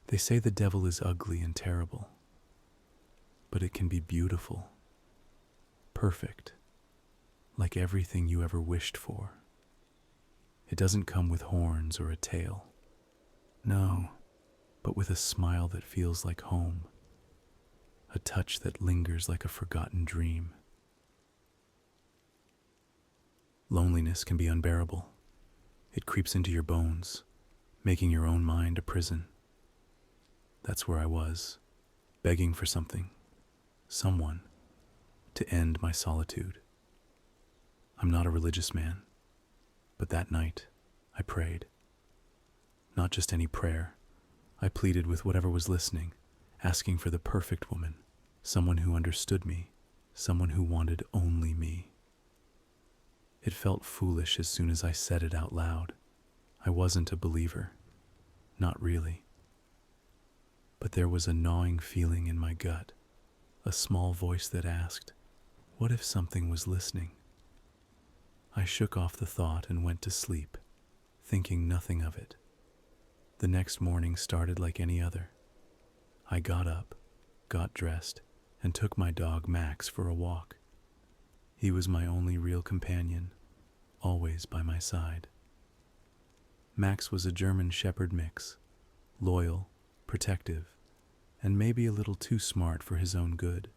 They say the devil is ugly and terrible, but it can be beautiful, perfect, like everything you ever wished for. It doesn't come with horns or a tail. No, but with a smile that feels like home, a touch that lingers like a forgotten dream. Loneliness can be unbearable. It creeps into your bones, making your own mind a prison. That's where I was, begging for something, someone, to end my solitude. I'm not a religious man, but that night, I prayed. Not just any prayer. I pleaded with whatever was listening, asking for the perfect woman, someone who understood me, someone who wanted only me. It felt foolish as soon as I said it out loud. I wasn't a believer. Not really. But there was a gnawing feeling in my gut, a small voice that asked, what if something was listening? I shook off the thought and went to sleep, thinking nothing of it. The next morning started like any other. I got up, got dressed, and took my dog Max for a walk. He was my only real companion, always by my side. Max was a German Shepherd mix, loyal, protective, and maybe a little too smart for his own good.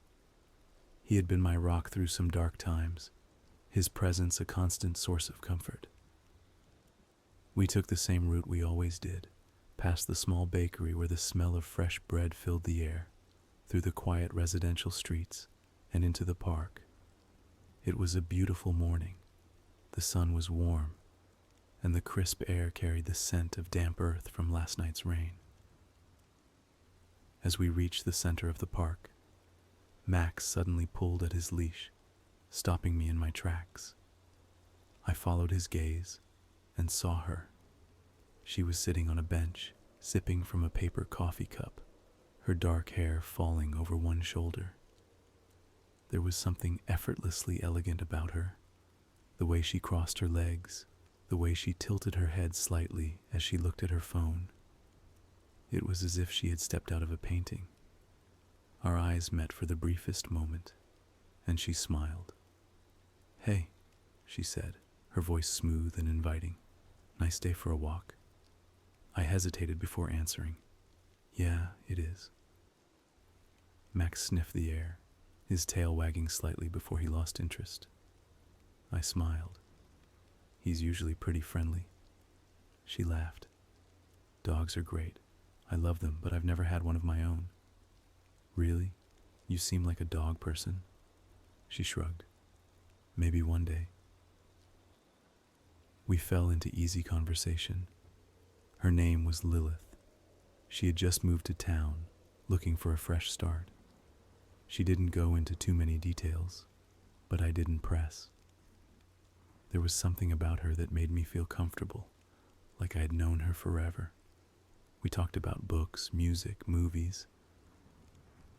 He had been my rock through some dark times, his presence a constant source of comfort. We took the same route we always did, past the small bakery where the smell of fresh bread filled the air, through the quiet residential streets, and into the park. It was a beautiful morning. The sun was warm, and the crisp air carried the scent of damp earth from last night's rain. As we reached the center of the park, Max suddenly pulled at his leash, stopping me in my tracks. I followed his gaze and saw her. She was sitting on a bench, sipping from a paper coffee cup, her dark hair falling over one shoulder. There was something effortlessly elegant about her, the way she crossed her legs, the way she tilted her head slightly as she looked at her phone. It was as if she had stepped out of a painting. Our eyes met for the briefest moment, and she smiled. "Hey," she said, her voice smooth and inviting. "Nice day for a walk?" I hesitated before answering. "Yeah, it is." Max sniffed the air, his tail wagging slightly before he lost interest. I smiled. He's usually pretty friendly. She laughed. "Dogs are great. I love them, but I've never had one of my own." "Really? You seem like a dog person." She shrugged. "Maybe one day." We fell into easy conversation. Her name was Lilith. She had just moved to town, looking for a fresh start. She didn't go into too many details, but I didn't press. There was something about her that made me feel comfortable, like I had known her forever. We talked about books, music, movies.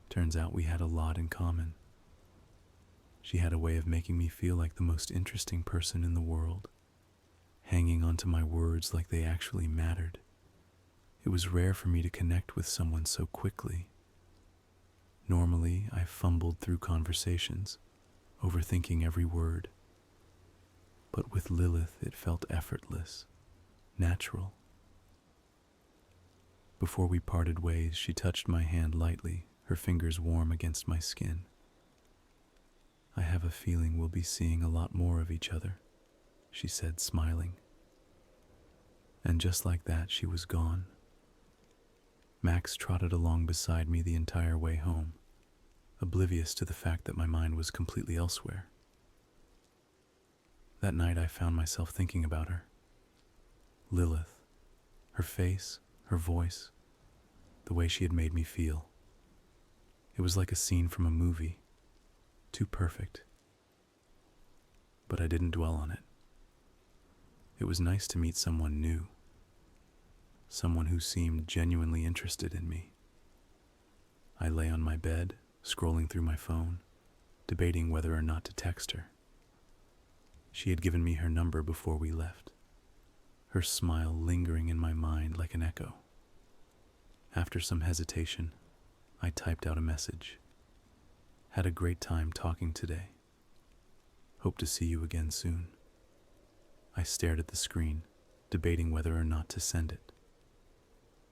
Turns out we had a lot in common. She had a way of making me feel like the most interesting person in the world, hanging onto my words like they actually mattered. It was rare for me to connect with someone so quickly. Normally, I fumbled through conversations, overthinking every word. But with Lilith, it felt effortless, natural. Before we parted ways, she touched my hand lightly, her fingers warm against my skin. "I have a feeling we'll be seeing a lot more of each other," she said, smiling. And just like that, she was gone. Max trotted along beside me the entire way home, oblivious to the fact that my mind was completely elsewhere. That night I found myself thinking about her. Lilith, her face, her voice, the way she had made me feel. It was like a scene from a movie, too perfect. But I didn't dwell on it. It was nice to meet someone new, someone who seemed genuinely interested in me. I lay on my bed, scrolling through my phone, debating whether or not to text her. She had given me her number before we left, her smile lingering in my mind like an echo. After some hesitation, I typed out a message. Had a great time talking today. Hope to see you again soon. I stared at the screen, debating whether or not to send it.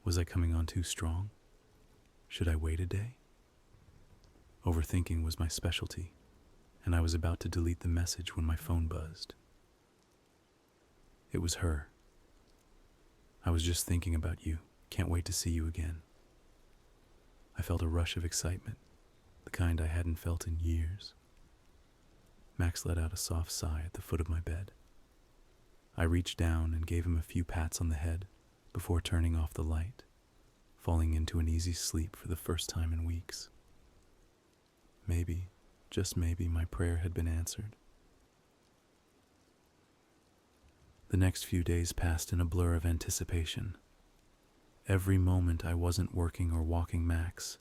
Was I coming on too strong? Should I wait a day? Overthinking was my specialty, and I was about to delete the message when my phone buzzed. It was her. I was just thinking about you. Can't wait to see you again. I felt a rush of excitement, the kind I hadn't felt in years. Max let out a soft sigh at the foot of my bed. I reached down and gave him a few pats on the head before turning off the light, falling into an easy sleep for the first time in weeks. Maybe, just maybe, my prayer had been answered. The next few days passed in a blur of anticipation. Every moment I wasn't working or walking Max,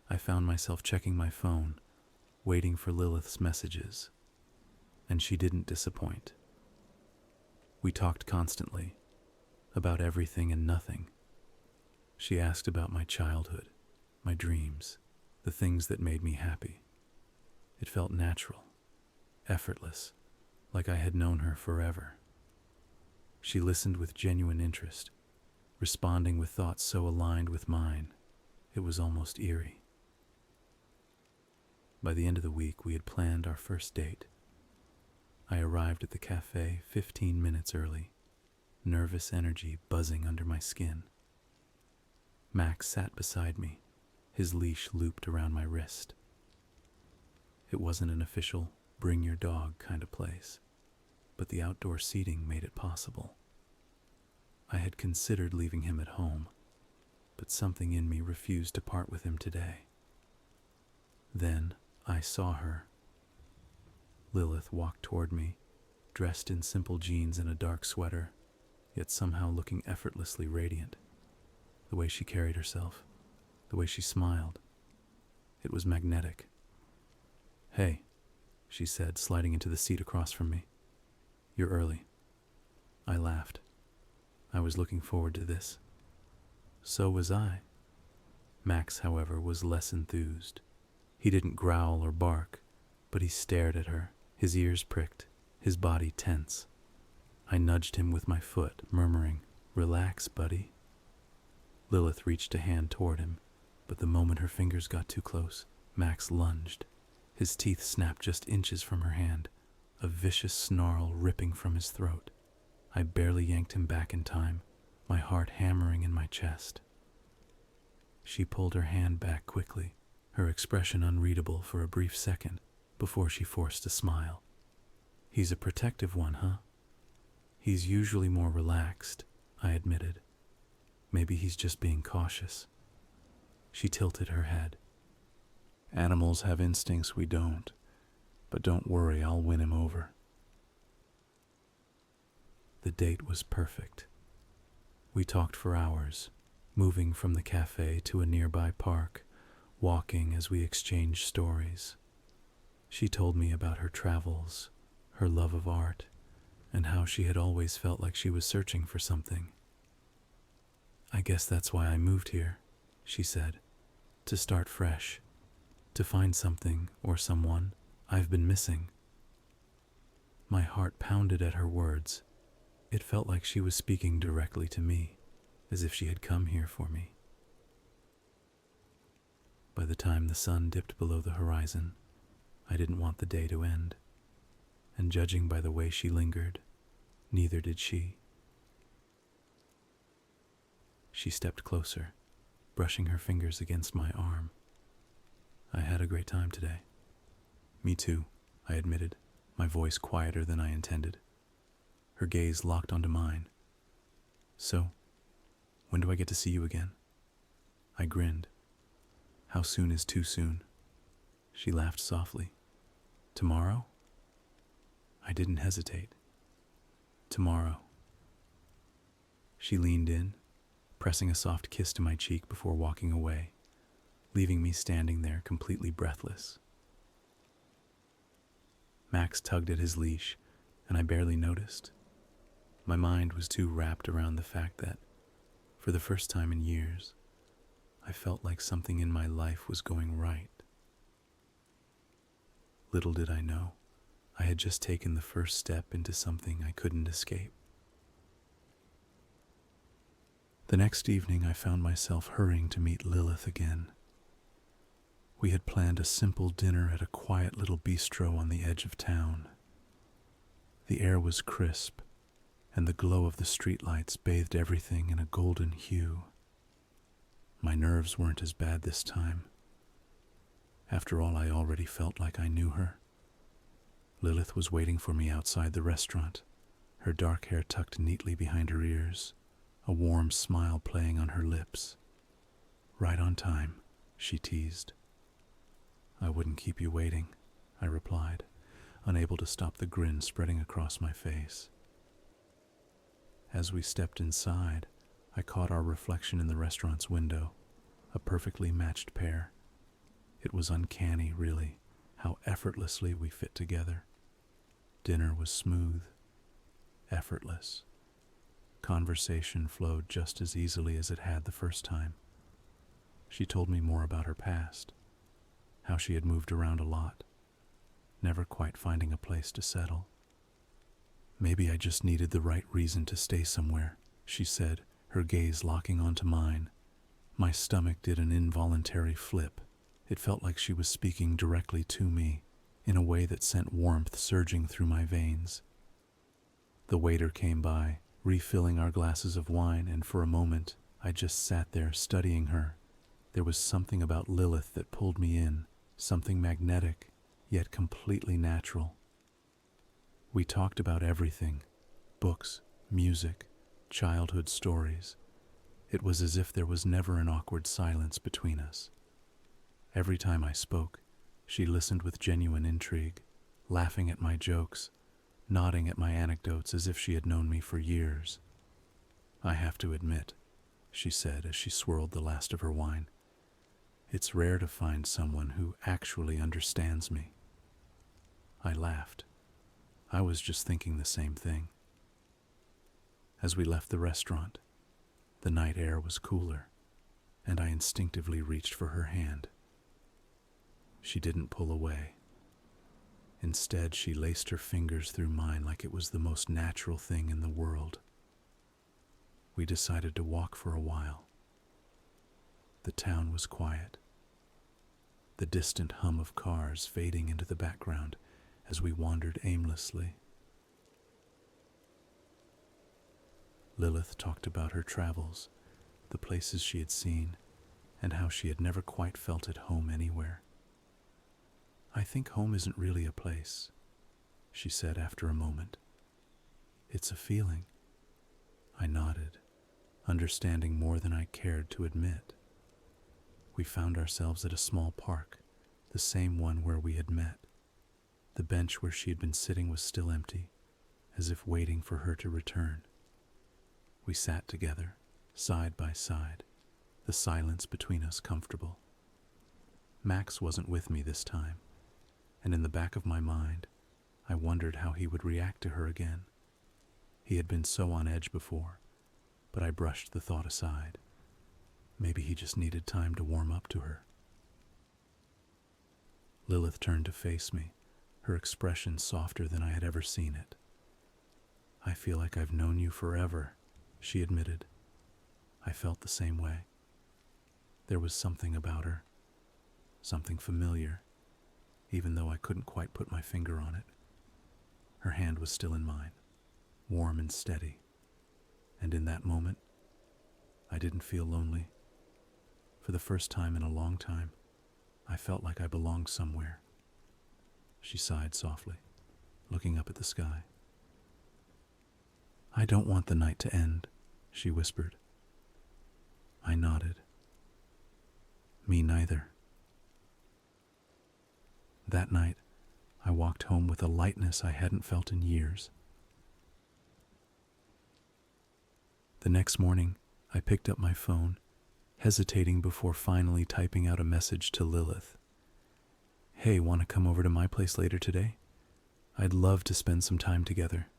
I found myself checking my phone, waiting for Lilith's messages. And she didn't disappoint. We talked constantly, about everything and nothing. She asked about my childhood, my dreams, the things that made me happy. It felt natural, effortless, like I had known her forever. She listened with genuine interest, responding with thoughts so aligned with mine, it was almost eerie. By the end of the week, we had planned our first date. I arrived at the cafe 15 minutes early, nervous energy buzzing under my skin. Max sat beside me, his leash looped around my wrist. It wasn't an official bring your dog kind of place, but the outdoor seating made it possible. I had considered leaving him at home, but something in me refused to part with him today. Then I saw her. Lilith walked toward me, dressed in simple jeans and a dark sweater, yet somehow looking effortlessly radiant. The way she carried herself, the way she smiled, it was magnetic. "Hey," she said, sliding into the seat across from me. "You're early." I laughed. I was looking forward to this. So was I. Max, however, was less enthused. He didn't growl or bark, but he stared at her, his ears pricked, his body tense. I nudged him with my foot, murmuring, "Relax, buddy." Lilith reached a hand toward him, but the moment her fingers got too close, Max lunged. His teeth snapped just inches from her hand, a vicious snarl ripping from his throat. I barely yanked him back in time, my heart hammering in my chest. She pulled her hand back quickly, her expression unreadable for a brief second before she forced a smile. "He's a protective one, huh?" "He's usually more relaxed," I admitted. "Maybe he's just being cautious." She tilted her head. "Animals have instincts we don't, but don't worry, I'll win him over." The date was perfect. We talked for hours, moving from the cafe to a nearby park, walking as we exchanged stories. She told me about her travels, her love of art, and how she had always felt like she was searching for something. "I guess that's why I moved here," she said, "to start fresh, to find something or someone I've been missing." My heart pounded at her words. It felt like she was speaking directly to me, as if she had come here for me. By the time the sun dipped below the horizon, I didn't want the day to end, and judging by the way she lingered, neither did she. She stepped closer, brushing her fingers against my arm. "I had a great time today." "Me too," I admitted, my voice quieter than I intended. Her gaze locked onto mine. "So, when do I get to see you again?" I grinned. "How soon is too soon?" She laughed softly. "Tomorrow?" I didn't hesitate. "Tomorrow." She leaned in, pressing a soft kiss to my cheek before walking away, leaving me standing there completely breathless. Max tugged at his leash, and I barely noticed. My mind was too wrapped around the fact that, for the first time in years, I felt like something in my life was going right. Little did I know, I had just taken the first step into something I couldn't escape. The next evening, I found myself hurrying to meet Lilith again. We had planned a simple dinner at a quiet little bistro on the edge of town. The air was crisp, and the glow of the streetlights bathed everything in a golden hue. My nerves weren't as bad this time. After all, I already felt like I knew her. Lilith was waiting for me outside the restaurant, her dark hair tucked neatly behind her ears, a warm smile playing on her lips. "Right on time," she teased. "I wouldn't keep you waiting," I replied, unable to stop the grin spreading across my face. As we stepped inside, I caught our reflection in the restaurant's window, a perfectly matched pair. It was uncanny, really, how effortlessly we fit together. Dinner was smooth, effortless. Conversation flowed just as easily as it had the first time. She told me more about her past, how she had moved around a lot, never quite finding a place to settle. "Maybe I just needed the right reason to stay somewhere," she said, her gaze locking onto mine. My stomach did an involuntary flip. It felt like she was speaking directly to me, in a way that sent warmth surging through my veins. The waiter came by, refilling our glasses of wine, and for a moment, I just sat there studying her. There was something about Lilith that pulled me in, something magnetic, yet completely natural. We talked about everything: books, music, childhood stories. It was as if there was never an awkward silence between us. Every time I spoke, she listened with genuine intrigue, laughing at my jokes, nodding at my anecdotes as if she had known me for years. "I have to admit," she said as she swirled the last of her wine, "it's rare to find someone who actually understands me." I laughed. I was just thinking the same thing. As we left the restaurant, the night air was cooler, and I instinctively reached for her hand. She didn't pull away. Instead, she laced her fingers through mine like it was the most natural thing in the world. We decided to walk for a while. The town was quiet, the distant hum of cars fading into the background as we wandered aimlessly. Lilith talked about her travels, the places she had seen, and how she had never quite felt at home anywhere. "I think home isn't really a place," she said after a moment. "It's a feeling." I nodded, understanding more than I cared to admit. We found ourselves at a small park, the same one where we had met. The bench where she had been sitting was still empty, as if waiting for her to return. We sat together, side by side, the silence between us comfortable. Max wasn't with me this time, and in the back of my mind, I wondered how he would react to her again. He had been so on edge before, but I brushed the thought aside. Maybe he just needed time to warm up to her. Lilith turned to face me, her expression softer than I had ever seen it. "I feel like I've known you forever," she admitted. I felt the same way. There was something about her, something familiar, even though I couldn't quite put my finger on it. Her hand was still in mine, warm and steady, and in that moment, I didn't feel lonely. For the first time in a long time, I felt like I belonged somewhere. She sighed softly, looking up at the sky. "I don't want the night to end," she whispered. I nodded. "Me neither." That night, I walked home with a lightness I hadn't felt in years. The next morning, I picked up my phone, hesitating before finally typing out a message to Lilith. "Hey, want to come over to my place later today? I'd love to spend some time together."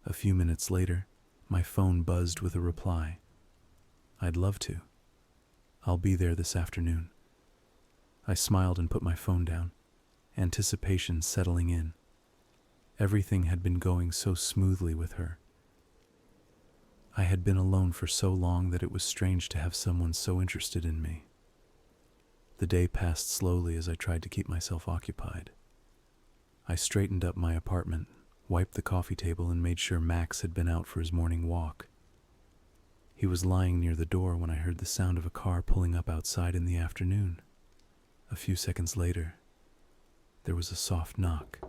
A few minutes later, my phone buzzed with a reply. "I'd love to. I'll be there this afternoon. I smiled and put my phone down, anticipation settling in. Everything had been going so smoothly with her. I had been alone for so long that it was strange to have someone so interested in me. The day passed slowly as I tried to keep myself occupied. I straightened up my apartment, wiped the coffee table, and made sure Max had been out for his morning walk. He was lying near the door when I heard the sound of a car pulling up outside in the afternoon. A few seconds later, there was a soft knock.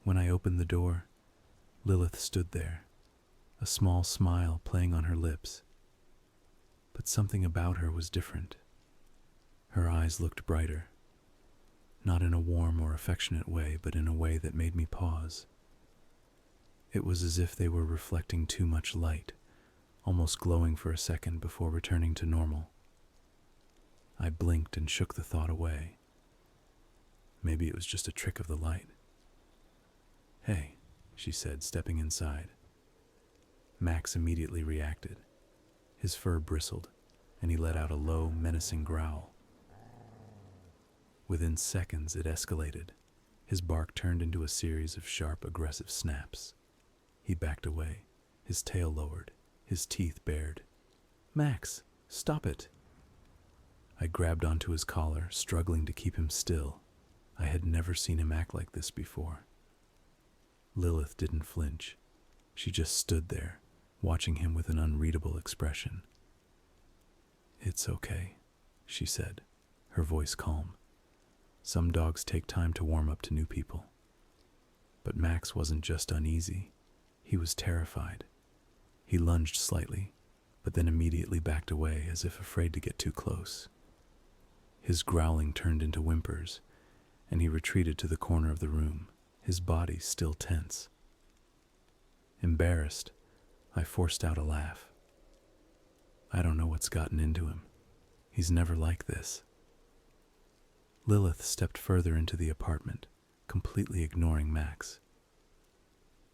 When I opened the door, Lilith stood there, a small smile playing on her lips. But something about her was different. Her eyes looked brighter, not in a warm or affectionate way, but in a way that made me pause. It was as if they were reflecting too much light, almost glowing for a second before returning to normal. I blinked and shook the thought away. Maybe it was just a trick of the light. "Hey," she said, stepping inside. Max immediately reacted. His fur bristled, and he let out a low, menacing growl. Within seconds, it escalated. His bark turned into a series of sharp, aggressive snaps. He backed away, his tail lowered, his teeth bared. "Max, stop it!" I grabbed onto his collar, struggling to keep him still. I had never seen him act like this before. Lilith didn't flinch. She just stood there, watching him with an unreadable expression. "It's okay," she said, her voice calm. Some dogs take time to warm up to new people. But Max wasn't just uneasy. He was terrified. He lunged slightly, but then immediately backed away as if afraid to get too close. His growling turned into whimpers, and he retreated to the corner of the room, his body still tense. Embarrassed, I forced out a laugh. I don't know what's gotten into him. He's never like this. Lilith stepped further into the apartment, completely ignoring Max.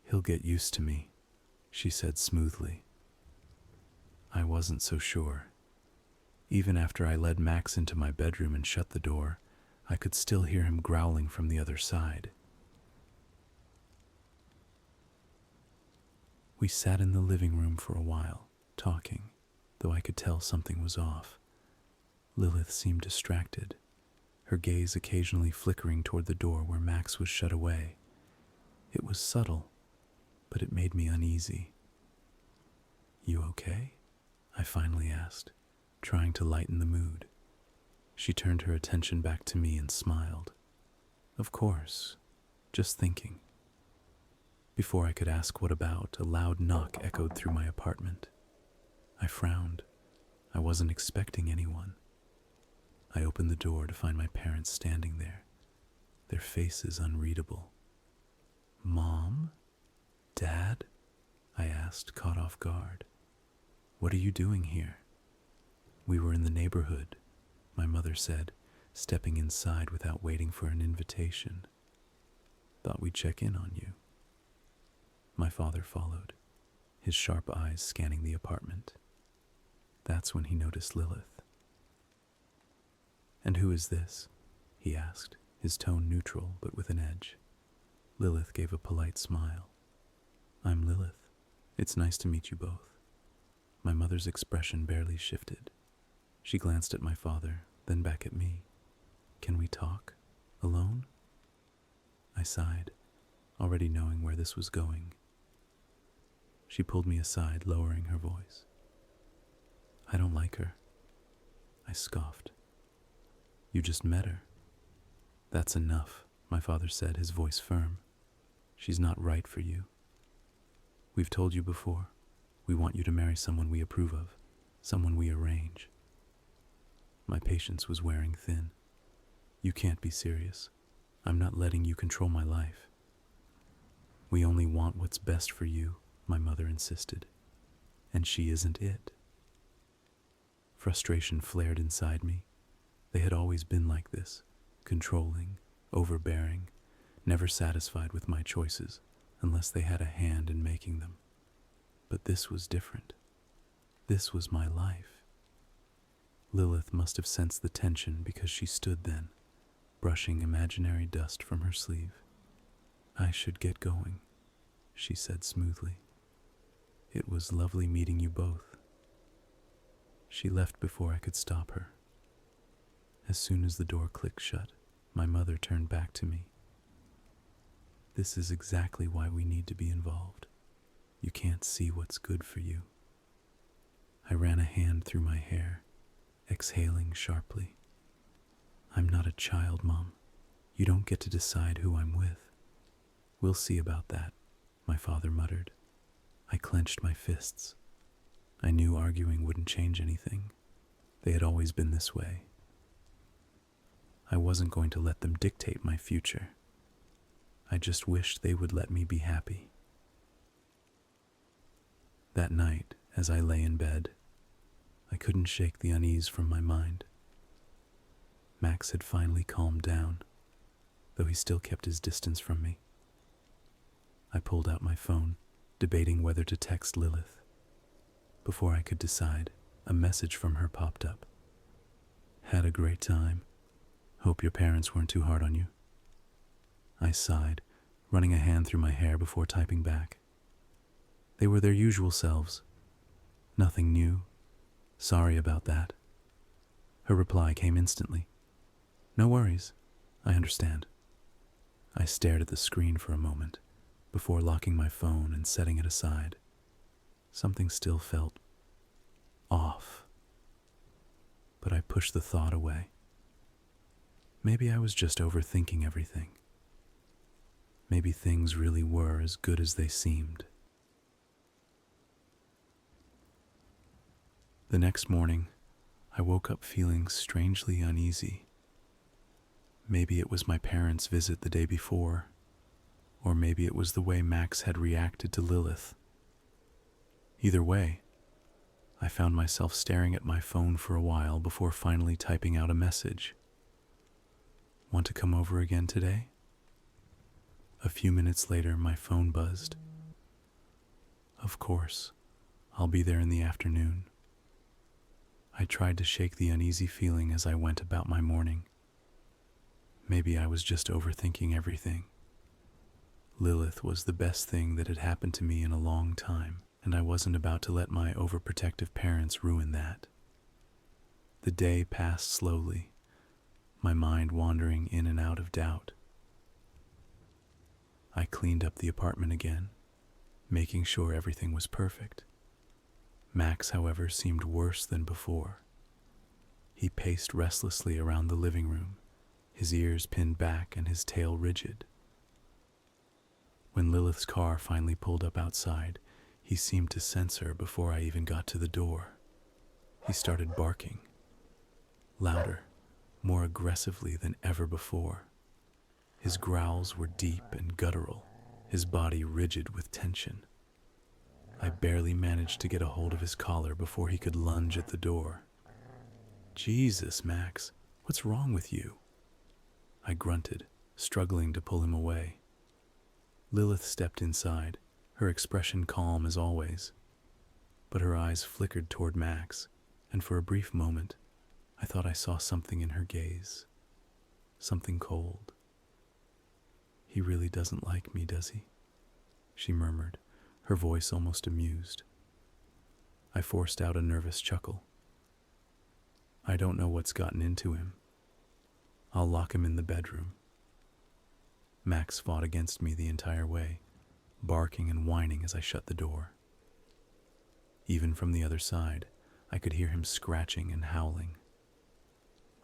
"He'll get used to me," she said smoothly. I wasn't so sure. Even after I led Max into my bedroom and shut the door, I could still hear him growling from the other side. We sat in the living room for a while, talking, though I could tell something was off. Lilith seemed distracted, her gaze occasionally flickering toward the door where Max was shut away. It was subtle, but it made me uneasy. "You okay?" I finally asked, trying to lighten the mood. She turned her attention back to me and smiled. "Of course, just thinking." Before I could ask what about, a loud knock echoed through my apartment. I frowned. I wasn't expecting anyone. I opened the door to find my parents standing there, their faces unreadable. "Mom? Dad?" I asked, caught off guard. "What are you doing here?" "We were in the neighborhood," my mother said, stepping inside without waiting for an invitation. "Thought we'd check in on you." My father followed, his sharp eyes scanning the apartment. That's when he noticed Lilith. "And who is this?" he asked, his tone neutral but with an edge. Lilith gave a polite smile. "I'm Lilith. It's nice to meet you both." My mother's expression barely shifted. She glanced at my father, then back at me. "Can we talk? Alone?" I sighed, already knowing where this was going. She pulled me aside, lowering her voice. "I don't like her." I scoffed. "You just met her." "That's enough," my father said, his voice firm. "She's not right for you. We've told you before. We want you to marry someone we approve of, someone we arrange." My patience was wearing thin. "You can't be serious. I'm not letting you control my life." "We only want what's best for you," my mother insisted. "And she isn't it." Frustration flared inside me. They had always been like this, controlling, overbearing, never satisfied with my choices unless they had a hand in making them. But this was different. This was my life. Lilith must have sensed the tension because she stood then, brushing imaginary dust from her sleeve. "I should get going," she said smoothly. "It was lovely meeting you both." She left before I could stop her. As soon as the door clicked shut, my mother turned back to me. "This is exactly why we need to be involved. You can't see what's good for you." I ran a hand through my hair, exhaling sharply. "I'm not a child, Mom. You don't get to decide who I'm with." "We'll see about that," my father muttered. I clenched my fists. I knew arguing wouldn't change anything. They had always been this way. I wasn't going to let them dictate my future. I just wished they would let me be happy. That night, as I lay in bed, I couldn't shake the unease from my mind. Max had finally calmed down, though he still kept his distance from me. I pulled out my phone, debating whether to text Lilith. Before I could decide, a message from her popped up. "Had a great time. Hope your parents weren't too hard on you." I sighed, running a hand through my hair before typing back. They were their usual selves. Nothing new. Sorry about that. Her reply came instantly. "No worries. I understand." I stared at the screen for a moment before locking my phone and setting it aside. Something still felt off. But I pushed the thought away. Maybe I was just overthinking everything. Maybe things really were as good as they seemed. The next morning, I woke up feeling strangely uneasy. Maybe it was my parents' visit the day before, or maybe it was the way Max had reacted to Lilith. Either way, I found myself staring at my phone for a while before finally typing out a message. "Want to come over again today?" A few minutes later, my phone buzzed. "Of course, I'll be there in the afternoon." I tried to shake the uneasy feeling as I went about my morning. Maybe I was just overthinking everything. Lilith was the best thing that had happened to me in a long time, and I wasn't about to let my overprotective parents ruin that. The day passed slowly, my mind wandering in and out of doubt. I cleaned up the apartment again, making sure everything was perfect. Max, however, seemed worse than before. He paced restlessly around the living room, his ears pinned back and his tail rigid. When Lilith's car finally pulled up outside, he seemed to sense her before I even got to the door. He started barking, louder, more aggressively than ever before. His growls were deep and guttural, his body rigid with tension. I barely managed to get a hold of his collar before he could lunge at the door. "Jesus, Max, what's wrong with you?" I grunted, struggling to pull him away. Lilith stepped inside, her expression calm as always. But her eyes flickered toward Max, and for a brief moment, I thought I saw something in her gaze. Something cold. "He really doesn't like me, does he?" she murmured, her voice almost amused. I forced out a nervous chuckle. "I don't know what's gotten into him. I'll lock him in the bedroom." Max fought against me the entire way, barking and whining as I shut the door. Even from the other side, I could hear him scratching and howling.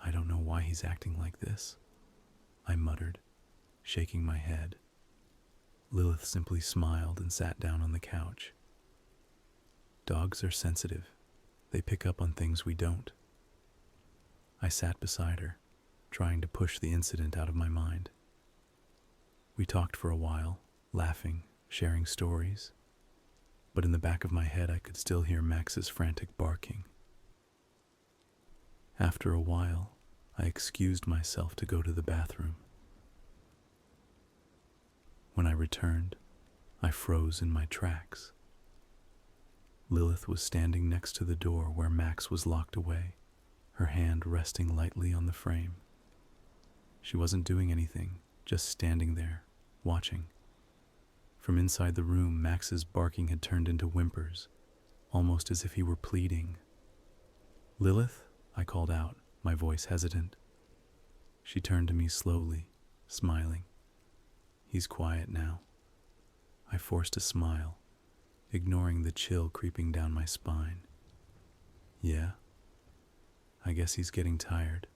"I don't know why he's acting like this," I muttered, shaking my head. Lilith simply smiled and sat down on the couch. Dogs are sensitive. They pick up on things we don't. I sat beside her, trying to push the incident out of my mind. We talked for a while, laughing, sharing stories. But in the back of my head, I could still hear Max's frantic barking. After a while, I excused myself to go to the bathroom. When I returned, I froze in my tracks. Lilith was standing next to the door where Max was locked away, her hand resting lightly on the frame. She wasn't doing anything, just standing there, watching. From inside the room, Max's barking had turned into whimpers, almost as if he were pleading. "Lilith?" I called out, my voice hesitant. She turned to me slowly, smiling. "He's quiet now." I forced a smile, ignoring the chill creeping down my spine. "Yeah, I guess he's getting tired."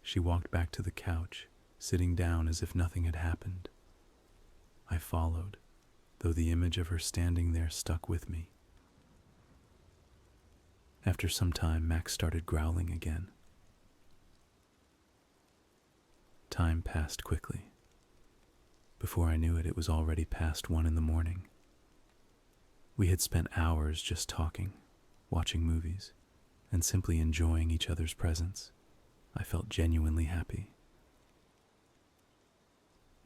She walked back to the couch, sitting down as if nothing had happened. I followed, though the image of her standing there stuck with me. After some time, Max started growling again. Time passed quickly. Before I knew it, it was already past 1 in the morning. We had spent hours just talking, watching movies, and simply enjoying each other's presence. I felt genuinely happy.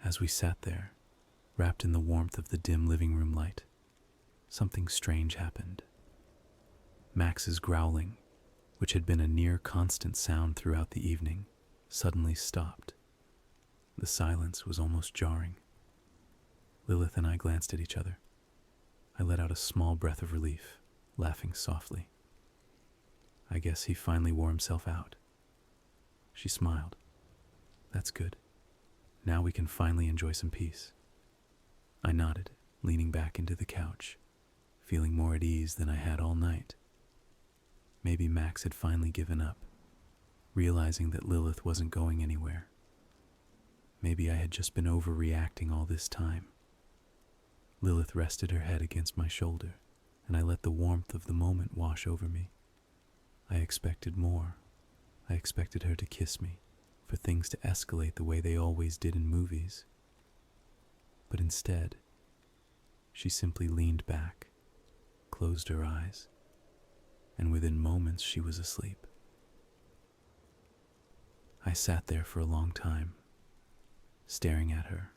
As we sat there, wrapped in the warmth of the dim living room light, something strange happened. Max's growling, which had been a near constant sound throughout the evening, suddenly stopped. The silence was almost jarring. Lilith and I glanced at each other. I let out a small breath of relief, laughing softly. "I guess he finally wore himself out." She smiled. "That's good. Now we can finally enjoy some peace." I nodded, leaning back into the couch, feeling more at ease than I had all night. Maybe Max had finally given up, realizing that Lilith wasn't going anywhere. Maybe I had just been overreacting all this time. Lilith rested her head against my shoulder, and I let the warmth of the moment wash over me. I expected more. I expected her to kiss me, for things to escalate the way they always did in movies. But instead, she simply leaned back, closed her eyes, and within moments she was asleep. I sat there for a long time, staring at her,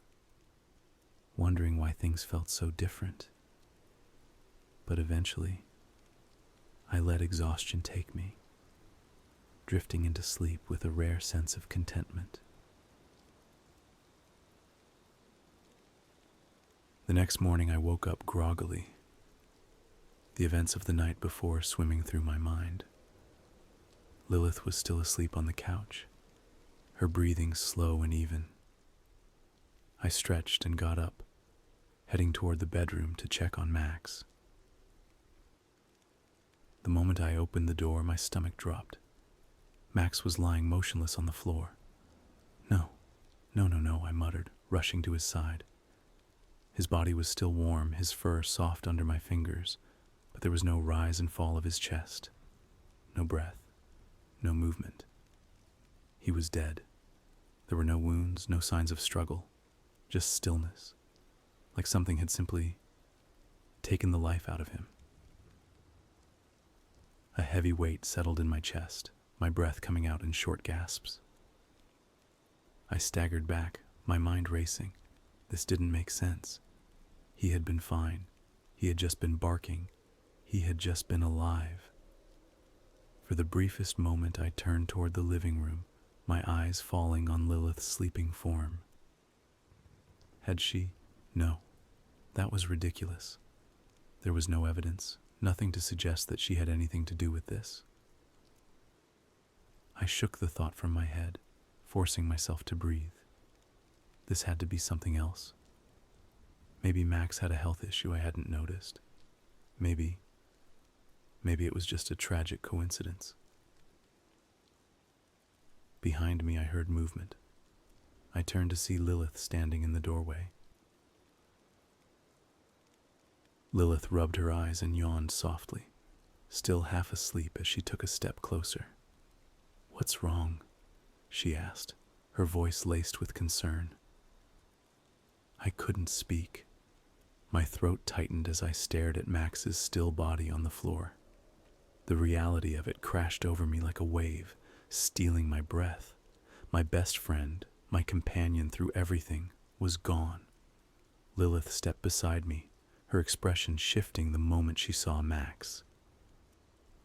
wondering why things felt so different. But eventually, I let exhaustion take me, drifting into sleep with a rare sense of contentment. The next morning I woke up groggily, the events of the night before swimming through my mind. Lilith was still asleep on the couch, her breathing slow and even. I stretched and got up, heading toward the bedroom to check on Max. The moment I opened the door, my stomach dropped. Max was lying motionless on the floor. No, I muttered, rushing to his side. His body was still warm, his fur soft under my fingers, but there was no rise and fall of his chest. No breath, no movement. He was dead. There were no wounds, no signs of struggle, just stillness, like something had simply taken the life out of him. A heavy weight settled in my chest, my breath coming out in short gasps. I staggered back, my mind racing. This didn't make sense. He had been fine. He had just been barking. He had just been alive. For the briefest moment, I turned toward the living room, my eyes falling on Lilith's sleeping form. Had she? No. That was ridiculous. There was no evidence, nothing to suggest that she had anything to do with this. I shook the thought from my head, forcing myself to breathe. This had to be something else. Maybe Max had a health issue I hadn't noticed. Maybe it was just a tragic coincidence. Behind me, I heard movement. I turned to see Lilith standing in the doorway. Lilith rubbed her eyes and yawned softly, still half asleep as she took a step closer. "What's wrong?" she asked, her voice laced with concern. I couldn't speak. My throat tightened as I stared at Max's still body on the floor. The reality of it crashed over me like a wave, stealing my breath. My best friend, my companion through everything, was gone. Lilith stepped beside me, her expression shifting the moment she saw Max.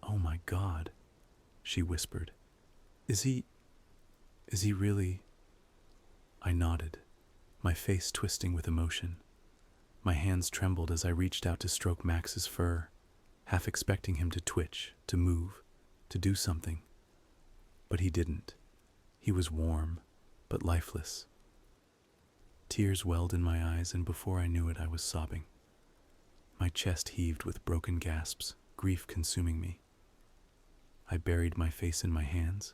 "Oh my God," she whispered. Is he really? I nodded, my face twisting with emotion. My hands trembled as I reached out to stroke Max's fur, half expecting him to twitch, to move, to do something. But he didn't. He was warm, but lifeless. Tears welled in my eyes, and before I knew it, I was sobbing. My chest heaved with broken gasps, grief consuming me. I buried my face in my hands,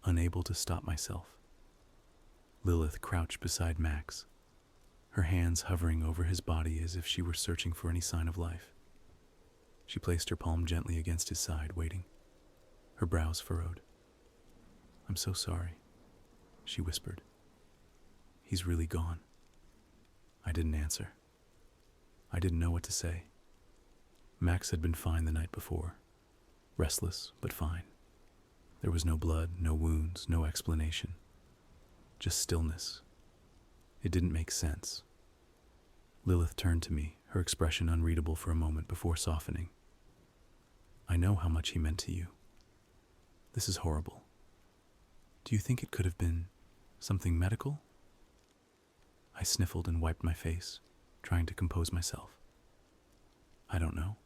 unable to stop myself. Lilith crouched beside Max, her hands hovering over his body as if she were searching for any sign of life. She placed her palm gently against his side, waiting, her brows furrowed. I'm so sorry, she whispered. He's really gone. I didn't answer. I didn't know what to say. Max had been fine the night before, restless but fine. There was no blood, no wounds, no explanation. Just stillness. It didn't make sense. Lilith turned to me, her expression unreadable for a moment before softening. I know how much he meant to you. This is horrible. Do you think it could have been something medical? I sniffled and wiped my face, trying to compose myself. I don't know.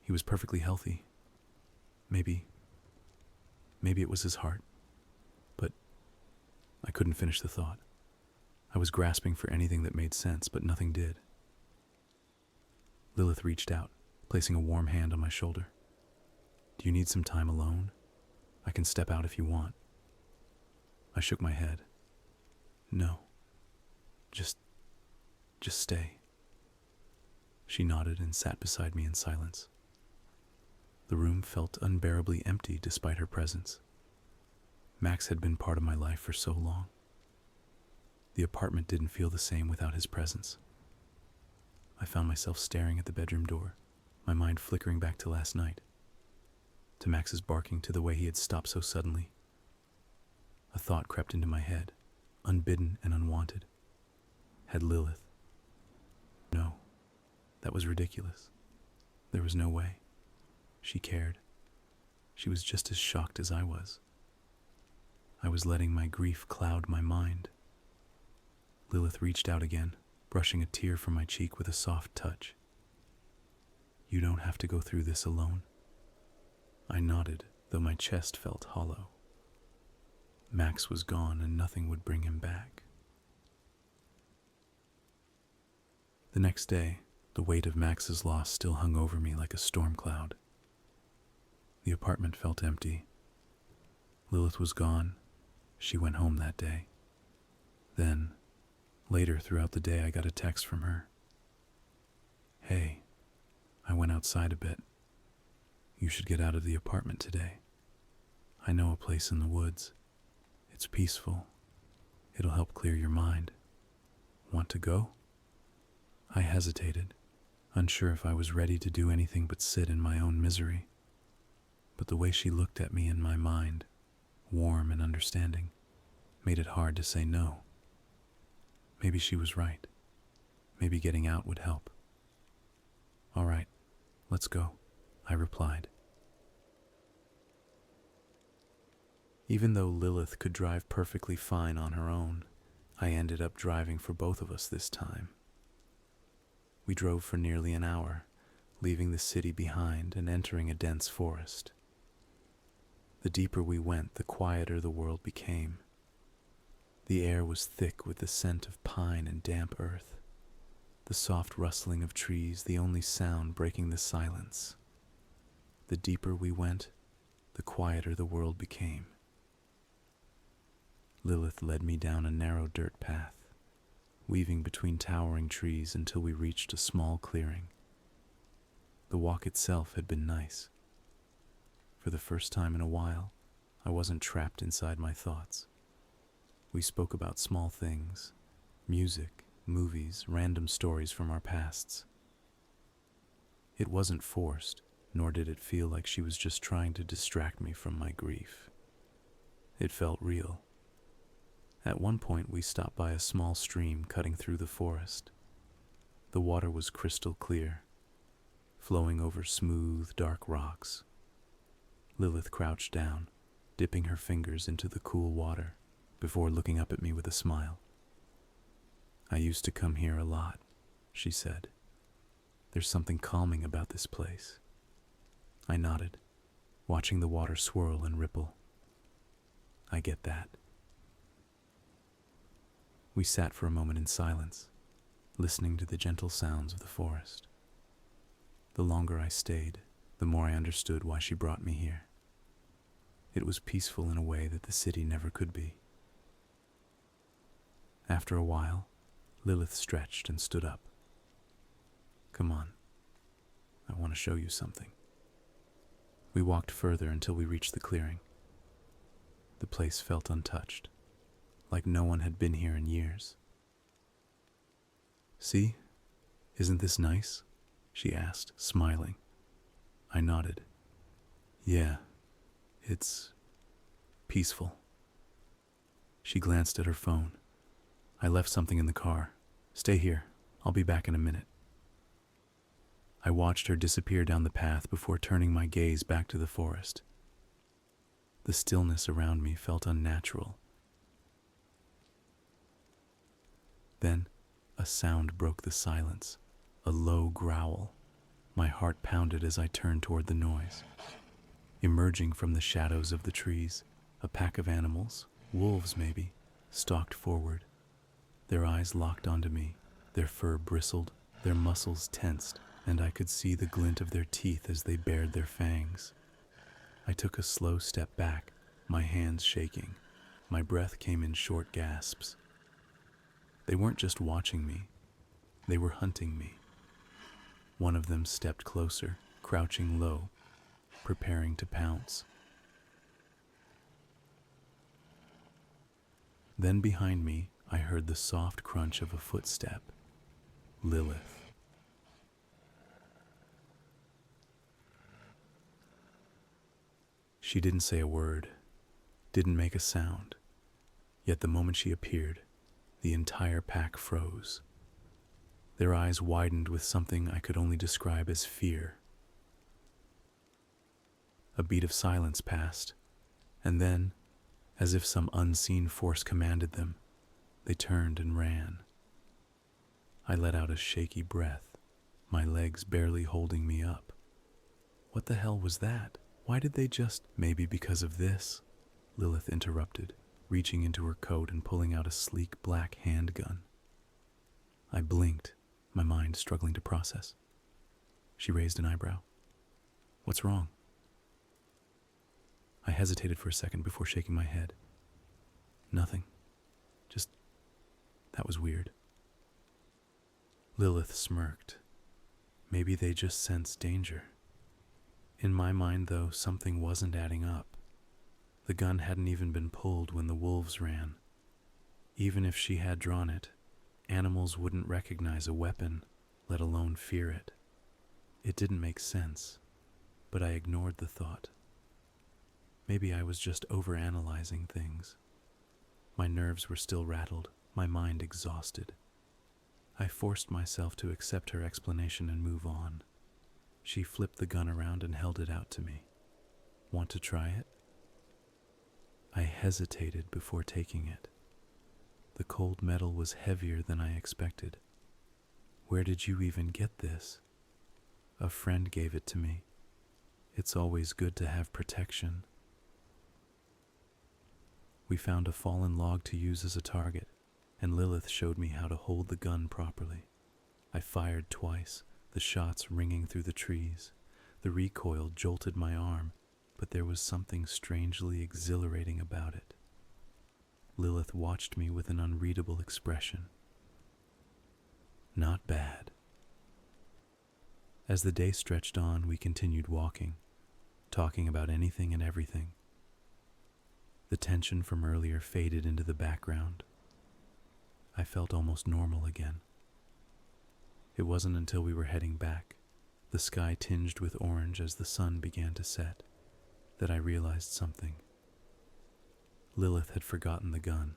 He was perfectly healthy. Maybe it was his heart. But I couldn't finish the thought. I was grasping for anything that made sense, but nothing did. Lilith reached out, placing a warm hand on my shoulder. Do you need some time alone? I can step out if you want. I shook my head. No. Just stay. She nodded and sat beside me in silence. The room felt unbearably empty despite her presence. Max had been part of my life for so long. The apartment didn't feel the same without his presence. I found myself staring at the bedroom door, my mind flickering back to last night, to Max's barking, to the way he had stopped so suddenly. A thought crept into my head, unbidden and unwanted. Had Lilith? No, that was ridiculous. There was no way. She cared. She was just as shocked as I was. I was letting my grief cloud my mind. Lilith reached out again, brushing a tear from my cheek with a soft touch. You don't have to go through this alone. I nodded, though my chest felt hollow. Max was gone and nothing would bring him back. The next day, the weight of Max's loss still hung over me like a storm cloud. The apartment felt empty. Lilith was gone. She went home that day. Then, later throughout the day, I got a text from her. Hey, I went outside a bit. You should get out of the apartment today. I know a place in the woods. It's peaceful. It'll help clear your mind. Want to go? I hesitated, unsure if I was ready to do anything but sit in my own misery. But the way she looked at me in my mind, warm and understanding, made it hard to say no. Maybe she was right. Maybe getting out would help. All right, let's go, I replied. Even though Lilith could drive perfectly fine on her own, I ended up driving for both of us this time. We drove for nearly an hour, leaving the city behind and entering a dense forest. The deeper we went, the quieter the world became. The air was thick with the scent of pine and damp earth, the soft rustling of trees, the only sound breaking the silence. The deeper we went, the quieter the world became. Lilith led me down a narrow dirt path, weaving between towering trees until we reached a small clearing. The walk itself had been nice. For the first time in a while, I wasn't trapped inside my thoughts. We spoke about small things, music, movies, random stories from our pasts. It wasn't forced, nor did it feel like she was just trying to distract me from my grief. It felt real. At one point, we stopped by a small stream cutting through the forest. The water was crystal clear, flowing over smooth, dark rocks. Lilith crouched down, dipping her fingers into the cool water before looking up at me with a smile. "I used to come here a lot," she said. "There's something calming about this place." I nodded, watching the water swirl and ripple. "I get that." We sat for a moment in silence, listening to the gentle sounds of the forest. The longer I stayed, the more I understood why she brought me here. It was peaceful in a way that the city never could be. After a while, Lilith stretched and stood up. "Come on. I want to show you something." We walked further until we reached the clearing. The place felt untouched, like no one had been here in years. "See? Isn't this nice?" she asked, smiling. I nodded. "Yeah, it's peaceful." She glanced at her phone. "I left something in the car. Stay here. I'll be back in a minute." I watched her disappear down the path before turning my gaze back to the forest. The stillness around me felt unnatural. Then, a sound broke the silence, a low growl. My heart pounded as I turned toward the noise. Emerging from the shadows of the trees, a pack of animals, wolves maybe, stalked forward. Their eyes locked onto me, their fur bristled, their muscles tensed, and I could see the glint of their teeth as they bared their fangs. I took a slow step back, my hands shaking. My breath came in short gasps. They weren't just watching me, they were hunting me. One of them stepped closer, crouching low, preparing to pounce. Then behind me, I heard the soft crunch of a footstep. Lilith. She didn't say a word, didn't make a sound, yet the moment she appeared, the entire pack froze. Their eyes widened with something I could only describe as fear. A beat of silence passed, and then, as if some unseen force commanded them, they turned and ran. I let out a shaky breath, my legs barely holding me up. What the hell was that? Why did they just— "Maybe because of this," Lilith interrupted, reaching into her coat and pulling out a sleek black handgun. I blinked, my mind struggling to process. She raised an eyebrow. "What's wrong?" I hesitated for a second before shaking my head. "Nothing. Just— that was weird." Lilith smirked. Maybe they just sensed danger. In my mind, though, something wasn't adding up. The gun hadn't even been pulled when the wolves ran. Even if she had drawn it, animals wouldn't recognize a weapon, let alone fear it. It didn't make sense, but I ignored the thought. Maybe I was just overanalyzing things. My nerves were still rattled, my mind exhausted. I forced myself to accept her explanation and move on. She flipped the gun around and held it out to me. "Want to try it?" I hesitated before taking it. The cold metal was heavier than I expected. "Where did you even get this?" "A friend gave it to me. It's always good to have protection." We found a fallen log to use as a target, and Lilith showed me how to hold the gun properly. I fired twice, the shots ringing through the trees. The recoil jolted my arm, but there was something strangely exhilarating about it. Lilith watched me with an unreadable expression. "Not bad." As the day stretched on, we continued walking, talking about anything and everything. The tension from earlier faded into the background. I felt almost normal again. It wasn't until we were heading back, the sky tinged with orange as the sun began to set, that I realized something. Lilith had forgotten the gun.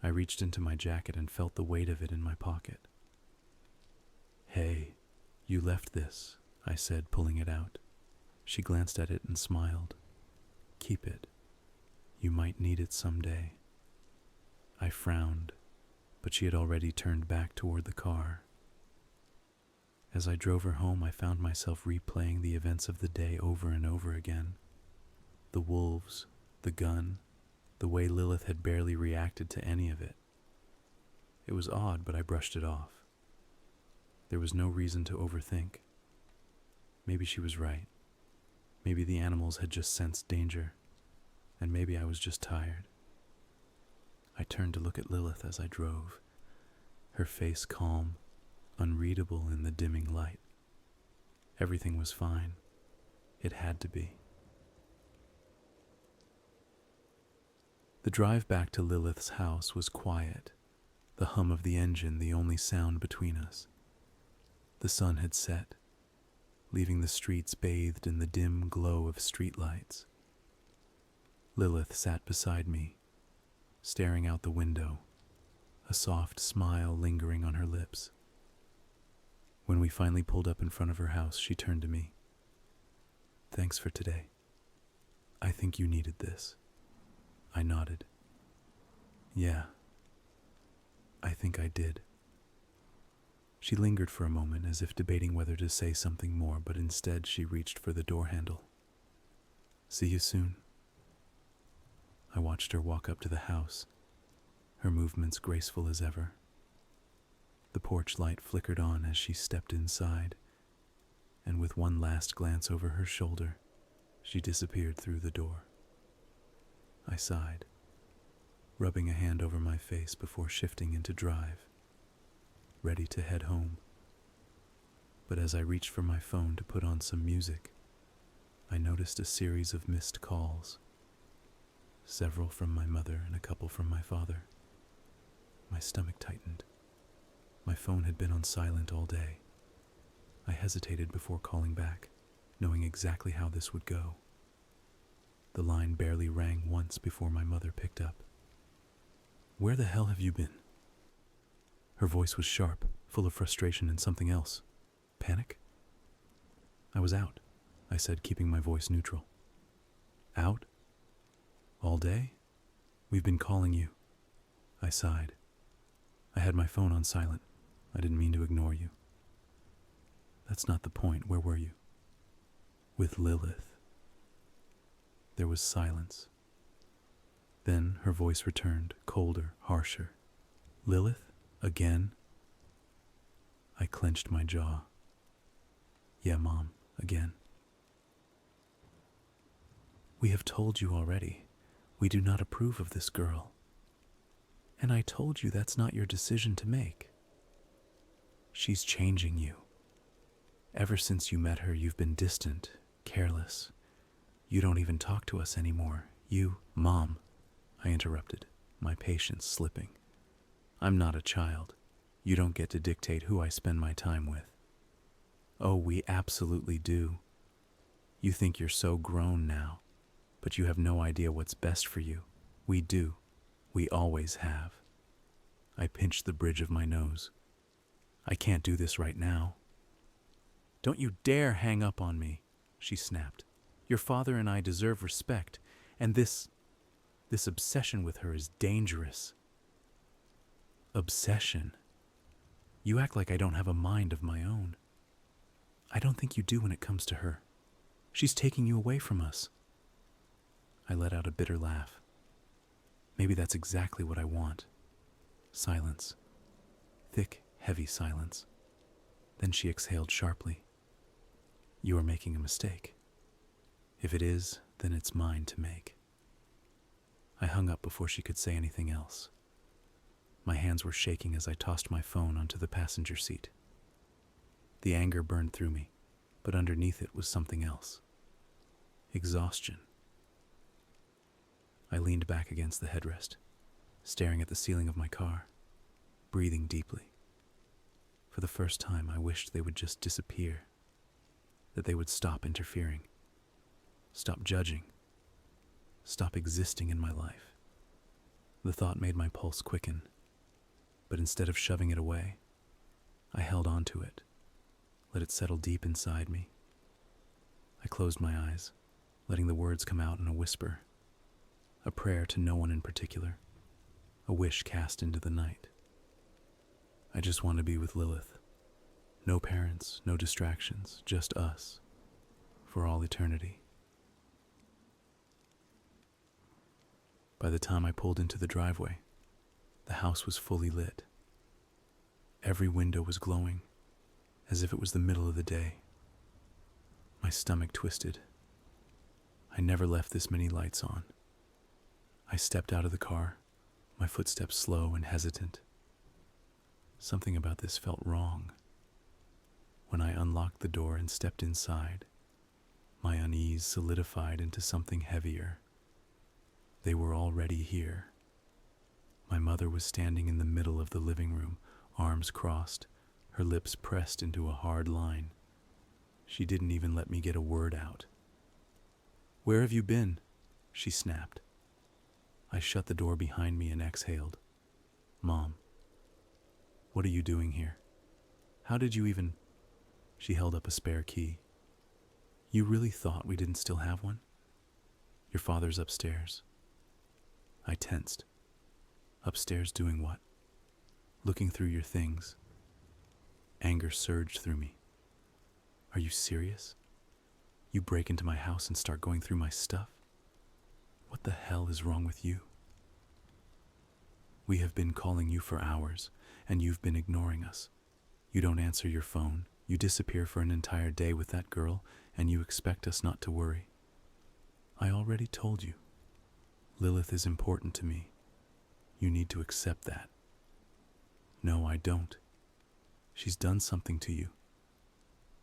I reached into my jacket and felt the weight of it in my pocket. "Hey, you left this," I said, pulling it out. She glanced at it and smiled. "Keep it. You might need it someday. I frowned, but she had already turned back toward the car. As I drove her home, I found myself replaying the events of the day over and over again. The wolves, the gun, the way Lilith had barely reacted to any of it. It was odd, but I brushed it off. There was no reason to overthink. Maybe she was right. Maybe the animals had just sensed danger, and maybe I was just tired. I turned to look at Lilith as I drove, her face calm, unreadable in the dimming light. Everything was fine. It had to be. The drive back to Lilith's house was quiet, the hum of the engine the only sound between us. The sun had set, leaving the streets bathed in the dim glow of streetlights. Lilith sat beside me, staring out the window, a soft smile lingering on her lips. When we finally pulled up in front of her house, she turned to me. "Thanks for today. I think you needed this." I nodded. "Yeah, I think I did." She lingered for a moment as if debating whether to say something more, but instead she reached for the door handle. "See you soon." I watched her walk up to the house, her movements graceful as ever. The porch light flickered on as she stepped inside, and with one last glance over her shoulder, she disappeared through the door. I sighed, rubbing a hand over my face before shifting into drive, ready to head home. But as I reached for my phone to put on some music, I noticed a series of missed calls, several from my mother and a couple from my father. My stomach tightened. My phone had been on silent all day. I hesitated before calling back, knowing exactly how this would go. The line barely rang once before my mother picked up. "Where the hell have you been?" Her voice was sharp, full of frustration and something else. Panic? "I was out," I said, keeping my voice neutral. "Out? All day? We've been calling you." I sighed. "I had my phone on silent. I didn't mean to ignore you." "That's not the point. Where were you?" "With Lilith." There was silence. Then her voice returned, colder, harsher. "Lilith? Again?" I clenched my jaw. "Yeah, Mom, again." "We have told you already. We do not approve of this girl. And I told you that's not your decision to make. She's changing you. Ever since you met her, you've been distant, careless. You don't even talk to us anymore. Mom," I interrupted, my patience slipping. "I'm not a child. You don't get to dictate who I spend my time with." "Oh, we absolutely do. You think you're so grown now, but you have no idea what's best for you. We do. We always have." I pinched the bridge of my nose. "I can't do this right now." "Don't you dare hang up on me," she snapped. "Your father and I deserve respect, and this obsession with her is dangerous." "Obsession? You act like I don't have a mind of my own." "I don't think you do when it comes to her. She's taking you away from us." I let out a bitter laugh. Maybe that's exactly what I want. Silence. Thick, heavy silence. Then she exhaled sharply. "You are making a mistake. If it is, then it's mine to make." I hung up before she could say anything else. My hands were shaking as I tossed my phone onto the passenger seat. The anger burned through me, but underneath it was something else. Exhaustion. I leaned back against the headrest, staring at the ceiling of my car, breathing deeply. For the first time, I wished they would just disappear, that they would stop interfering, stop judging, stop existing in my life. The thought made my pulse quicken, but instead of shoving it away, I held on to it, let it settle deep inside me. I closed my eyes, letting the words come out in a whisper. a prayer to no one in particular, a wish cast into the night. I just want to be with Lilith. No parents, no distractions, just us, for all eternity. By the time I pulled into the driveway, the house was fully lit. Every window was glowing, as if it was the middle of the day. My stomach twisted. I never left this many lights on. I stepped out of the car, my footsteps slow and hesitant. Something about this felt wrong. When I unlocked the door and stepped inside, my unease solidified into something heavier. They were already here. My mother was standing in the middle of the living room, arms crossed, her lips pressed into a hard line. She didn't even let me get a word out. "Where have you been?" she snapped. I shut the door behind me and exhaled. "Mom, what are you doing here? How did you even—" She held up a spare key. "You really thought we didn't still have one? Your father's upstairs." I tensed. Upstairs doing what? Looking through your things. Anger surged through me. Are you serious? You break into my house and start going through my stuff? What the hell is wrong with you? We have been calling you for hours, and you've been ignoring us. You don't answer your phone, you disappear for an entire day with that girl, and you expect us not to worry. I already told you. Lilith is important to me. You need to accept that. No, I don't. She's done something to you.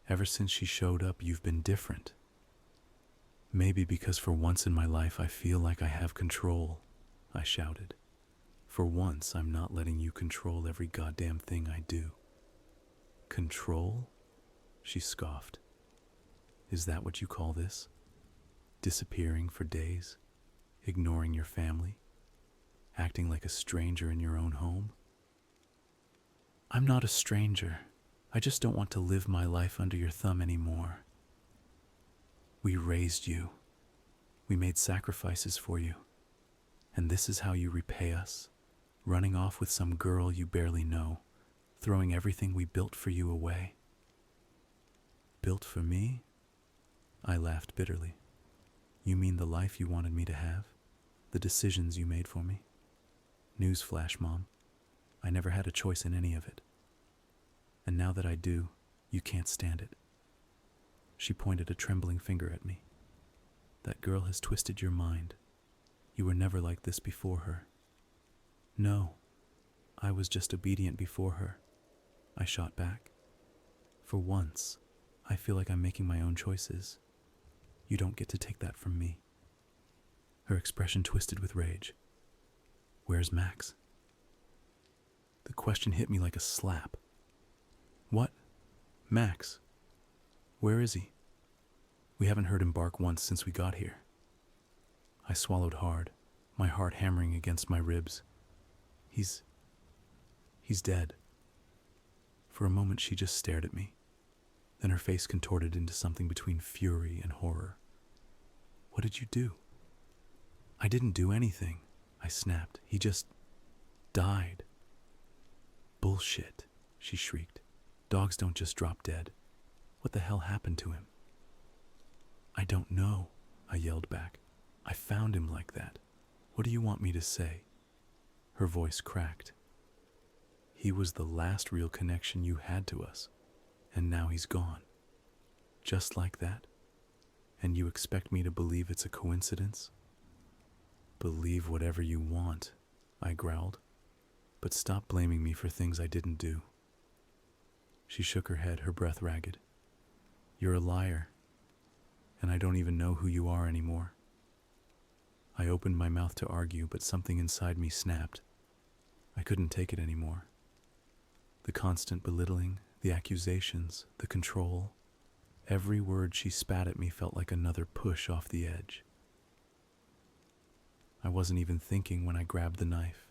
Ever since she showed up, you've been different. Maybe because for once in my life I feel like I have control, I shouted. For once, I'm not letting you control every goddamn thing I do. Control? She scoffed. Is that what you call this? Disappearing for days? Ignoring your family? Acting like a stranger in your own home? I'm not a stranger. I just don't want to live my life under your thumb anymore. We raised you. We made sacrifices for you. And this is how you repay us? Running off with some girl you barely know, throwing everything we built for you away. Built for me? I laughed bitterly. You mean the life you wanted me to have? The decisions you made for me? Newsflash, Mom. I never had a choice in any of it. And now that I do, you can't stand it. She pointed a trembling finger at me. That girl has twisted your mind. You were never like this before her. No, I was just obedient before her. I shot back. For once, I feel like I'm making my own choices. You don't get to take that from me. Her expression twisted with rage. Where's Max? The question hit me like a slap. What? Max? Where is he? We haven't heard him bark once since we got here. I swallowed hard, my heart hammering against my ribs. He's dead. For a moment she just stared at me. Then her face contorted into something between fury and horror. What did you do? I didn't do anything, I snapped. He just died. Bullshit, she shrieked. Dogs don't just drop dead. What the hell happened to him? I don't know, I yelled back. I found him like that. What do you want me to say? Her voice cracked. He was the last real connection you had to us, and now he's gone. Just like that? And you expect me to believe it's a coincidence? Believe whatever you want, I growled, but stop blaming me for things I didn't do. She shook her head, her breath ragged. You're a liar, and I don't even know who you are anymore. I opened my mouth to argue, but something inside me snapped. I couldn't take it anymore. The constant belittling, the accusations, the control. Every word she spat at me felt like another push off the edge. I wasn't even thinking when I grabbed the knife.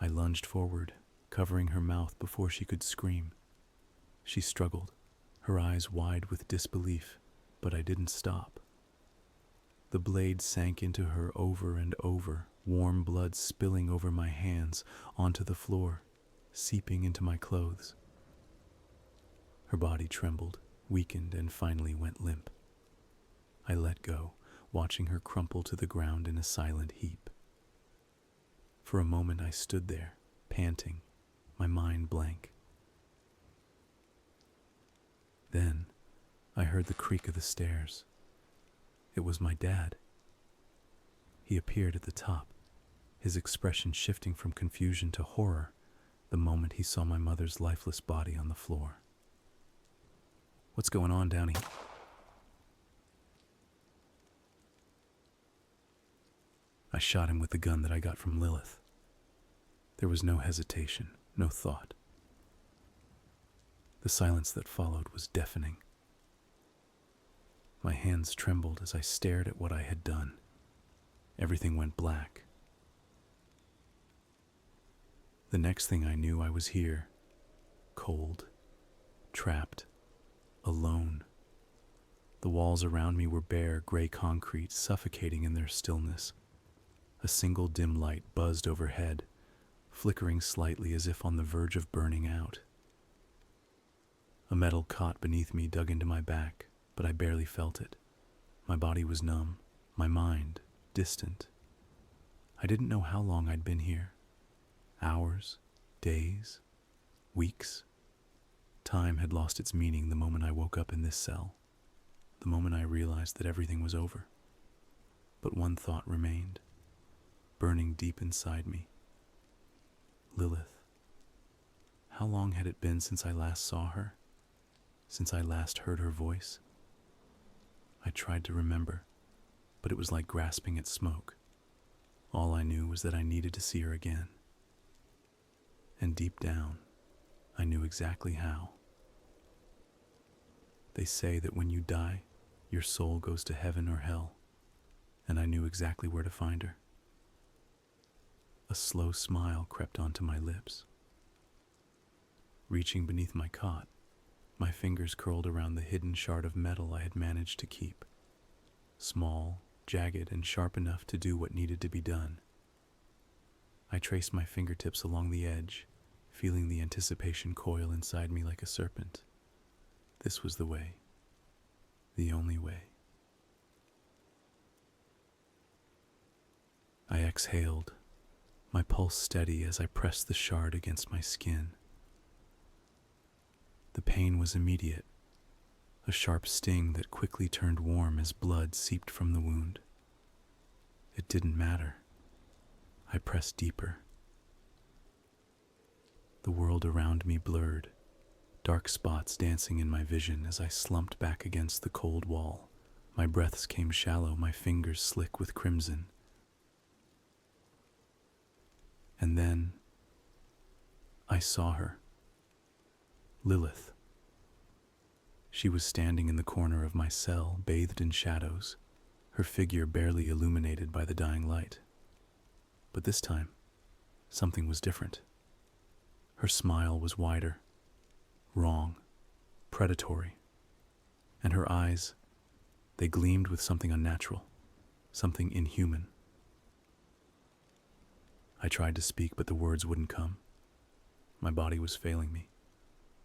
I lunged forward, covering her mouth before she could scream. She struggled, her eyes wide with disbelief, but I didn't stop. The blade sank into her over and over, warm blood spilling over my hands, onto the floor, seeping into my clothes. Her body trembled, weakened, and finally went limp. I let go, watching her crumple to the ground in a silent heap. For a moment I stood there, panting, my mind blank. Then I heard the creak of the stairs. It was my dad. He appeared at the top, his expression shifting from confusion to horror the moment he saw my mother's lifeless body on the floor. "What's going on, Downey?" I shot him with the gun that I got from Lilith. There was no hesitation, no thought. The silence that followed was deafening. My hands trembled as I stared at what I had done. Everything went black. The next thing I knew, I was here, cold, trapped, alone. The walls around me were bare, gray concrete, suffocating in their stillness. A single dim light buzzed overhead, flickering slightly as if on the verge of burning out. A metal cot beneath me dug into my back, but I barely felt it. My body was numb, my mind distant. I didn't know how long I'd been here. Hours, days, weeks. Time had lost its meaning the moment I woke up in this cell, the moment I realized that everything was over. But one thought remained, burning deep inside me. Lilith. How long had it been since I last saw her? Since I last heard her voice? I tried to remember, but it was like grasping at smoke. All I knew was that I needed to see her again. And deep down, I knew exactly how. They say that when you die, your soul goes to heaven or hell, and I knew exactly where to find her. A slow smile crept onto my lips. Reaching beneath my cot, my fingers curled around the hidden shard of metal I had managed to keep. Small, jagged, and sharp enough to do what needed to be done. I traced my fingertips along the edge, feeling the anticipation coil inside me like a serpent. This was the way. The only way. I exhaled, my pulse steady as I pressed the shard against my skin. The pain was immediate, a sharp sting that quickly turned warm as blood seeped from the wound. It didn't matter. I pressed deeper. The world around me blurred, dark spots dancing in my vision as I slumped back against the cold wall. My breaths came shallow, my fingers slick with crimson. And then I saw her. Lilith. She was standing in the corner of my cell, bathed in shadows, her figure barely illuminated by the dying light. But this time, something was different. Her smile was wider, wrong, predatory, and her eyes, they gleamed with something unnatural, something inhuman. I tried to speak, but the words wouldn't come. My body was failing me,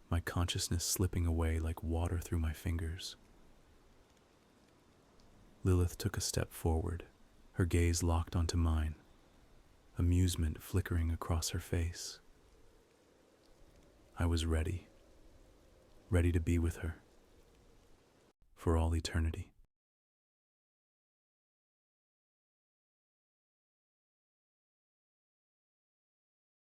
my consciousness slipping away like water through my fingers. Lilith took a step forward, her gaze locked onto mine, amusement flickering across her face. I was ready to be with her, for all eternity.